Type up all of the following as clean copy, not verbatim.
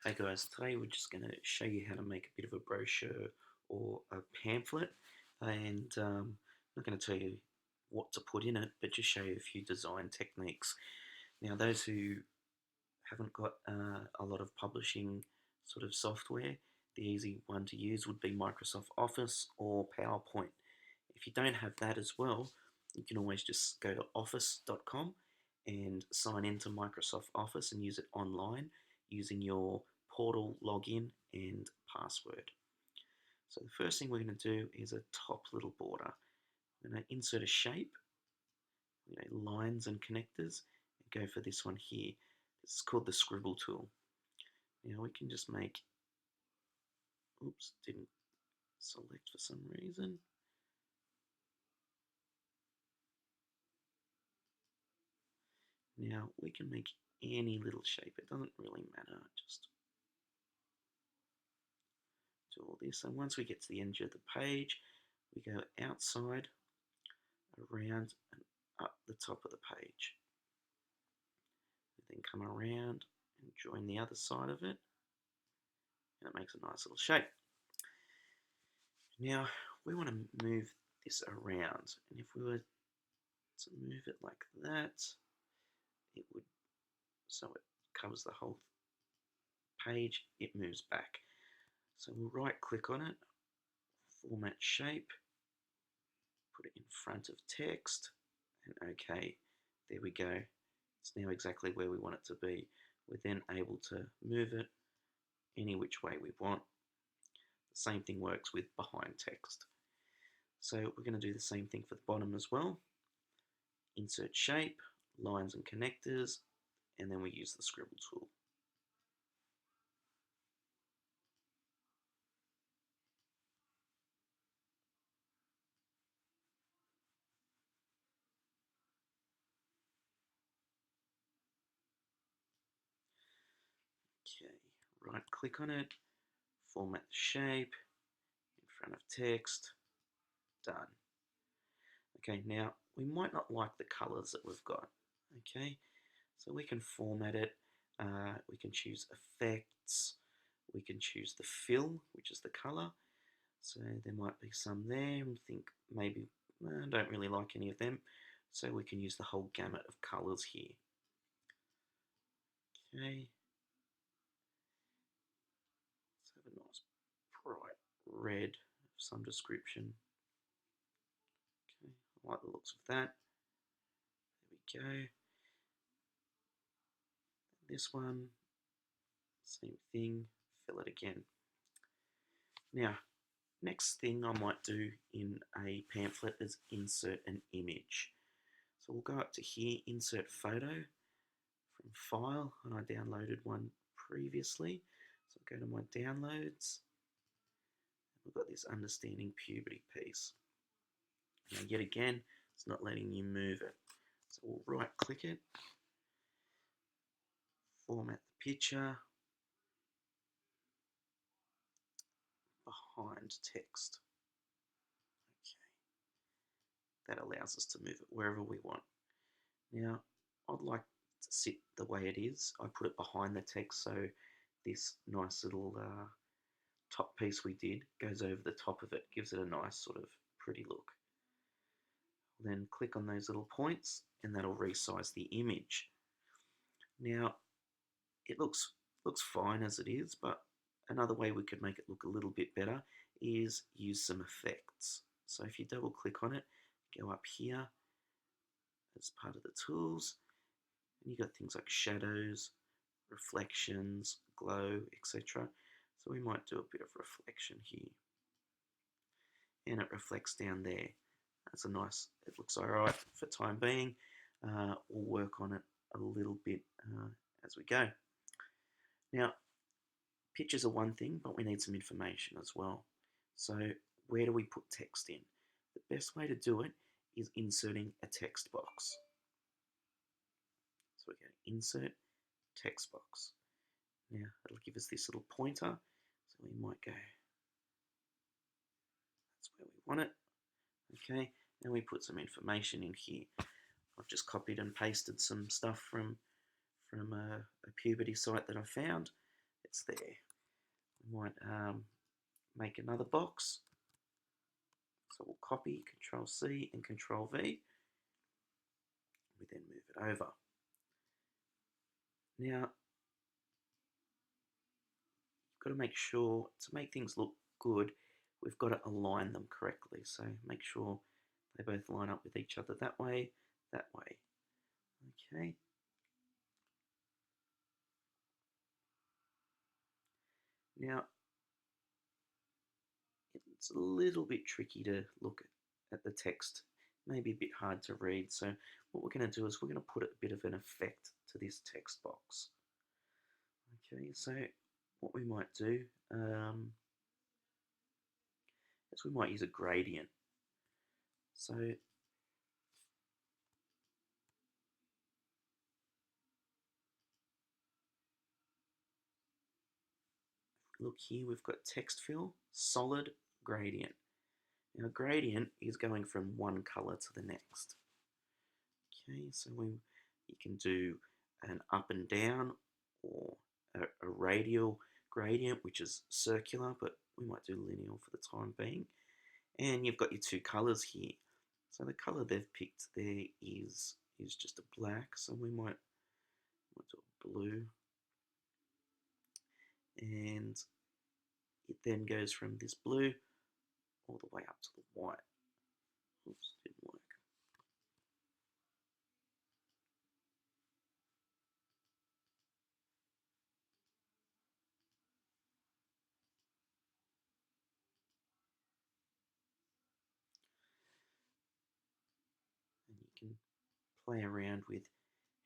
Hey guys, today we're just going to show you how to make a bit of a brochure or a pamphlet, and I'm not going to tell you what to put in it, but just show you a few design techniques. Now, those who haven't got a lot of publishing sort of software, the easy one to use would be Microsoft Office or PowerPoint. If you don't have that as well, you can always just go to office.com and sign into Microsoft Office and use it online using your portal login and password. So the first thing we're going to do is a top little border. We're going to insert a shape, lines and connectors, and go for this one here. This is called the scribble tool. Now we can just make, oops, didn't select for some reason. Now we can make any little shape, it doesn't really matter, just do all this. And once we get to the end of the page, we go outside, around and up the top of the page. We then come around and join the other side of it, and it makes a nice little shape. Now we want to move this around, and if we were to move it like that, it would, so it covers the whole page, it moves back. So we'll right click on it, format shape, put it in front of text, and OK, there we go. It's now exactly where we want it to be. We're then able to move it any which way we want. The same thing works with behind text. So we're going to do the same thing for the bottom as well. Insert shape, lines and connectors, and then we use the scribble tool. Okay, right click on it, format the shape, in front of text, done. Okay, now we might not like the colors that we've got, okay, so we can format it, we can choose effects, we can choose the fill, which is the color, so there might be some there, and think maybe I don't really like any of them, so we can use the whole gamut of colors here. Okay, let's have a nice bright red of some description. Okay, I like the looks of that. There we go. This one, same thing, fill it again. Now, next thing I might do in a pamphlet is insert an image. So we'll go up to here, insert photo from file, and I downloaded one previously. So I'll go to my downloads. We've got this understanding puberty piece. Now yet again, it's not letting you move it. So we'll right click it, format the picture, behind text. Okay, that allows us to move it wherever we want. Now, I'd like to sit the way it is. I put it behind the text, so this nice little top piece we did goes over the top of it, gives it a nice sort of pretty look. Then click on those little points, and that'll resize the image. Now, it looks fine as it is, but another way we could make it look a little bit better is use some effects. So if you double click on it, go up here as part of the tools, and you got things like shadows, reflections, glow, etc. So we might do a bit of reflection here, and it reflects down there. That's a nice, it looks alright for time being. We'll work on it a little bit as we go. Now, pictures are one thing, but we need some information as well. So where do we put text in? The best way to do it is inserting a text box. So we're going to insert text box. Now it'll give us this little pointer, so we might go, that's where we want it. Okay, and we put some information in here. I've just copied and pasted some stuff from a puberty site that I found. It it's there. We might make another box. So we'll copy, Control C and Control V. We then move it over. Now, you've got to make sure, to make things look good, we've got to align them correctly. So make sure they both line up with each other that way, that way. Okay. Now, it's a little bit tricky to look at the text, maybe a bit hard to read. So what we're going to do is we're going to put a bit of an effect to this text box. Okay, so what we might do is we might use a gradient. So look here, we've got text fill, solid, gradient. Now gradient is going from one color to the next. Okay, so you can do an up and down or a radial gradient, which is circular, but we might do linear for the time being. And you've got your two colors here. So the color they've picked there is just a black, so we might do a blue. And it then goes from this blue all the way up to the white. Oops, didn't work. And you can play around with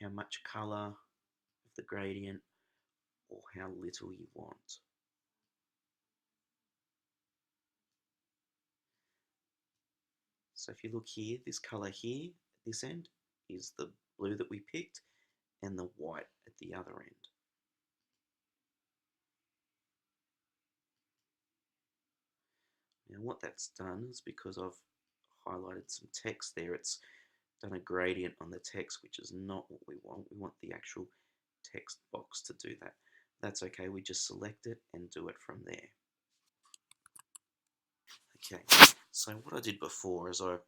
how much color of the gradient or how little you want. So if you look here, this color here at this end is the blue that we picked and the white at the other end. Now what that's done is because I've highlighted some text there, it's done a gradient on the text, which is not what we want. We want the actual text box to do that. That's okay, we just select it and do it from there. Okay, so what I did before is I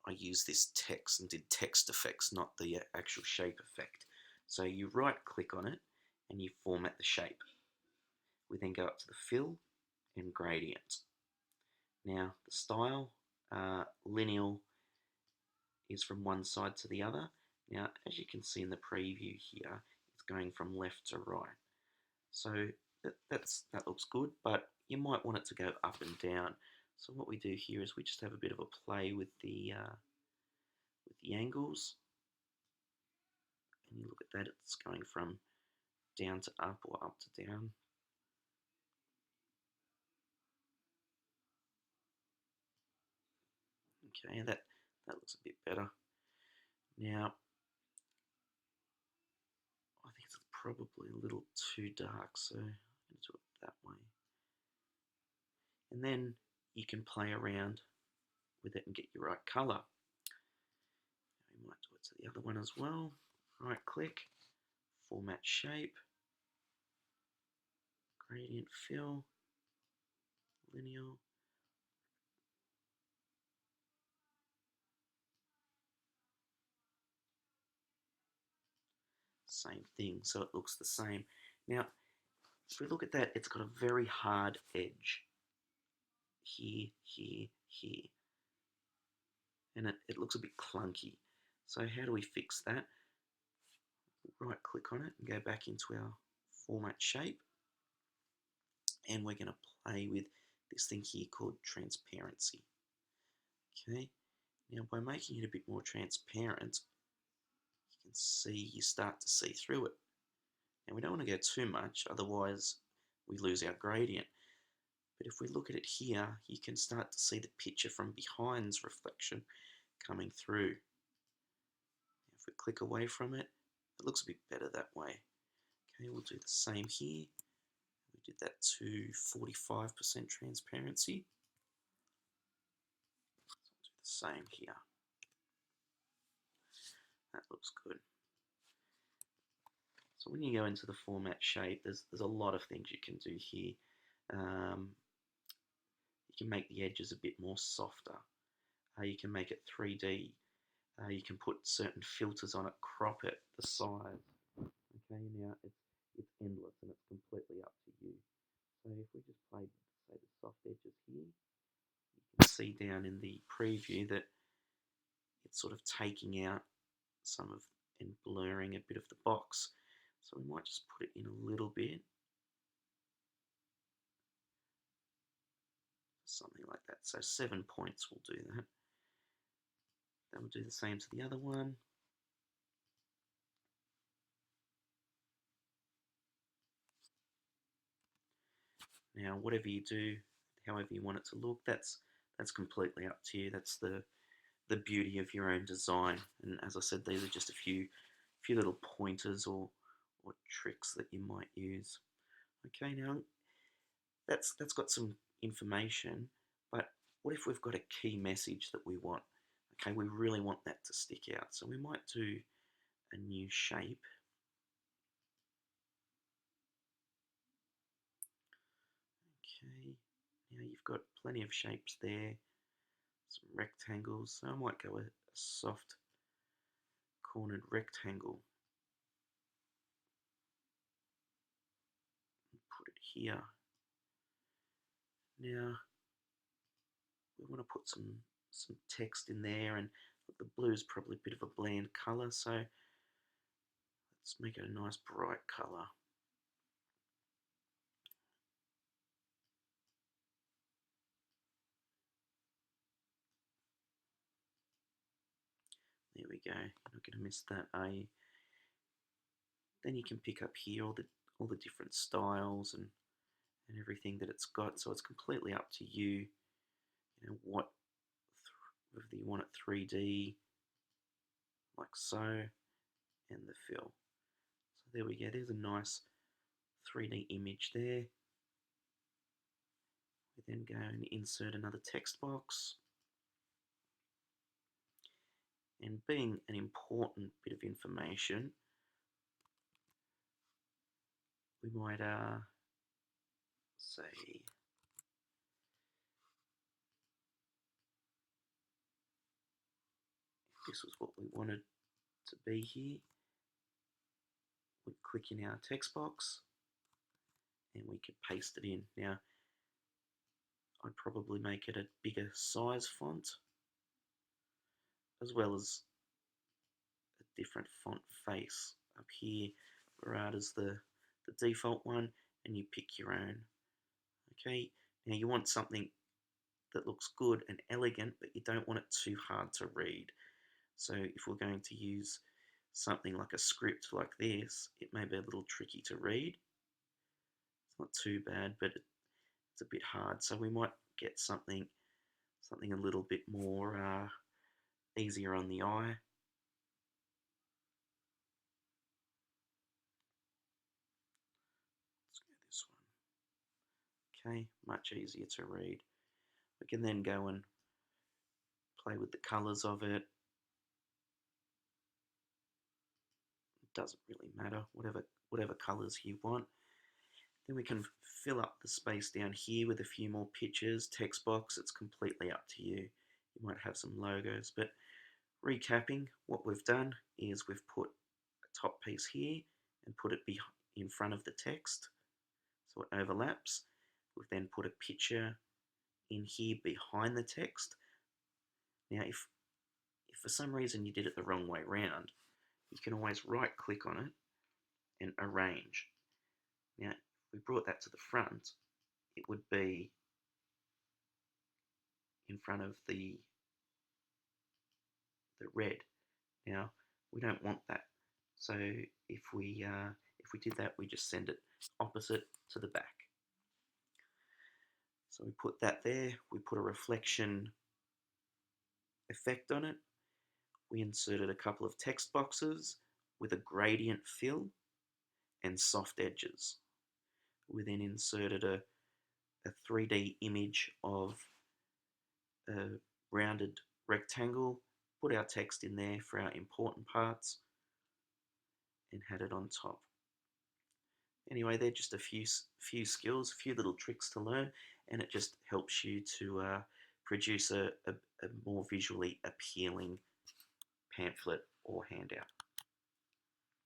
used this text and did text effects, not the actual shape effect. So you right click on it and you format the shape. We then go up to the fill and gradient. Now the style, lineal, is from one side to the other. Now as you can see in the preview here, it's going from left to right. So that looks good, but you might want it to go up and down. So what we do here is we just have a bit of a play with the angles. And you look at that, it's going from down to up or up to down. Okay, that looks a bit better. Now, I think it's probably a little too dark, so I'm going to do it that way. And then you can play around with it and get your right color. We might do it to the other one as well. Right click, format shape, gradient fill, lineal. Same thing, so it looks the same. Now, if we look at that, it's got a very hard edge. Here, here, here. And it looks a bit clunky. So how do we fix that? Right click on it and go back into our format shape. And we're going to play with this thing here called transparency. Okay, now by making it a bit more transparent, you can see, you start to see through it. Now we don't want to go too much, otherwise we lose our gradient. But if we look at it here, you can start to see the picture from behind's reflection coming through. If we click away from it, it looks a bit better that way. Okay, we'll do the same here. We did that to 45% transparency. So we'll do the same here. That looks good. So when you go into the format shape, there's a lot of things you can do here. Um, you can make the edges a bit more softer. You can make it 3D. You can put certain filters on it, crop it, the size. Okay, now it's endless and it's completely up to you. So if we just play, say, the soft edges here, you can see down in the preview that it's sort of taking out some of and blurring a bit of the box. So we might just put it in a little bit, something like that. So 7 points will do that. Then we'll do the same to the other one. Now, whatever you do, however you want it to look, that's completely up to you. That's the beauty of your own design. And as I said, these are just a few little pointers or tricks that you might use. Okay, now that's got some information, but what if we've got a key message that we want? Okay, we really want that to stick out, so we might do a new shape. Okay, now you've got plenty of shapes there, some rectangles, so I might go with a soft cornered rectangle. Put it here. Now we want to put some text in there, and the blue is probably a bit of a bland colour, so let's make it a nice bright colour. There we go. You're not going to miss that, are you? Then you can pick up here all the different styles and everything that it's got. So it's completely up to you. You know what, whether you want it 3D, like so, and the fill. So there we go. There's a nice 3D image there. We then go and insert another text box. And being an important bit of information, we might say if this was what we wanted to be here, we'd click in our text box and we could paste it in. Now, I'd probably make it a bigger size font, as well as a different font face. Up here, Verada's the default one, and you pick your own. Okay, now you want something that looks good and elegant, but you don't want it too hard to read. So if we're going to use something like a script like this, it may be a little tricky to read. It's not too bad, but it's a bit hard. So we might get something a little bit more easier on the eye. Let's go this one. Okay, much easier to read. We can then go and play with the colours of it. It doesn't really matter, whatever colours you want. Then we can fill up the space down here with a few more pictures, text box, it's completely up to you. You might have some logos, but recapping, what we've done is we've put a top piece here and put it in front of the text, so it overlaps. We've then put a picture in here behind the text. Now, if for some reason you did it the wrong way round, you can always right click on it and arrange. Now, if we brought that to the front, it would be in front of the red. Now, we don't want that. So if we did that, we just send it opposite to the back. So we put that there. We put a reflection effect on it. We inserted a couple of text boxes with a gradient fill and soft edges. We then inserted a 3D image of a rounded rectangle, put our text in there for our important parts, and had it on top. Anyway, they're just a few skills, a few little tricks to learn, and it just helps you to produce a more visually appealing pamphlet or handout.